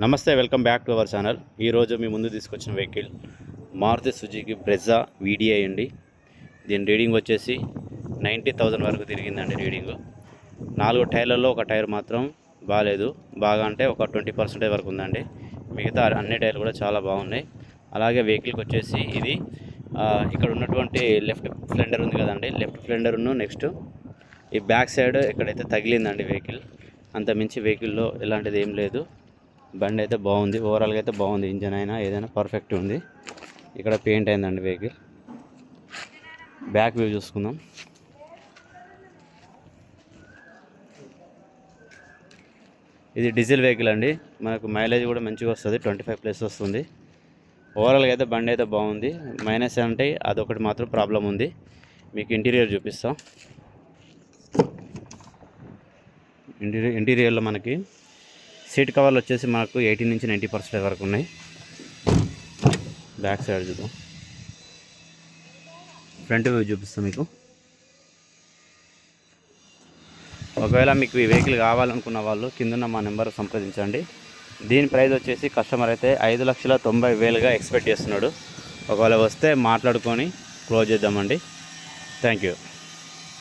నమస్తే, welcome back to our channel. ఈరోజు మీ ముందు తీసుకొచ్చిన vehicle Maruti Suzuki Brezza VDI అండి. దీని రీడింగ్ వచ్చేసి 90,000 వరకు తిరిగిందండి. రీడింగు 4 టైర్లలో ఒక టైర్ మాత్రం బాగాలేదు. బాగా అంటే ఒక 20% వరకు ఉందండి. మిగతా అన్ని టైర్లు కూడా చాలా బాగున్నాయి. అలాగే వెహికల్కి వచ్చేసి ఇది ఇక్కడ ఉన్నటువంటి లెఫ్ట్ ఫ్లెండర్ ఉంది కదండి, లెఫ్ట్ ఫ్లెండర్ను నెక్స్ట్ ఈ బ్యాక్ సైడ్ ఎక్కడైతే తగిలిందండి వెహికల్, అంత మించి వెహికల్లో ఎలాంటిది ఏం లేదు. బండి అయితే బాగుంది, ఓవరాల్గా అయితే బాగుంది. ఇంజన్ అయినా ఏదైనా పర్ఫెక్ట్ ఉంది. ఇక్కడ పెయింట్ అయిందండి వెహికల్. బ్యాక్ వ్యూ చూసుకుందాం. ఇది డీజిల్ వెహికల్ అండి. మనకు మైలేజ్ కూడా మంచిగా వస్తుంది, 25+ వస్తుంది. ఓవరాల్గా అయితే బండి అయితే బాగుంది. మైనస్ అంటే అదొకటి మాత్రం ప్రాబ్లం ఉంది. మీకు ఇంటీరియర్ చూపిస్తాం. ఇంటీరియర్లో మనకి సీట్ కవర్లు వచ్చేసి మనకు 80 నుంచి 90% వరకు ఉన్నాయి. బ్యాక్ సైడ్ చూద్దాం. ఫ్రంట్ వ్యూ చూపిస్తాం మీకు. ఒకవేళ మీకు ఈ వెహికల్ కావాలనుకున్న వాళ్ళు కిందన్న మా నెంబర్ సంప్రదించండి. దీని ప్రైస్ వచ్చేసి కస్టమర్ అయితే 5,90,000గా ఎక్స్పెక్ట్ చేస్తున్నాడు. ఒకవేళ వస్తే మాట్లాడుకొని క్లోజ్ చేద్దామండి. Thank you.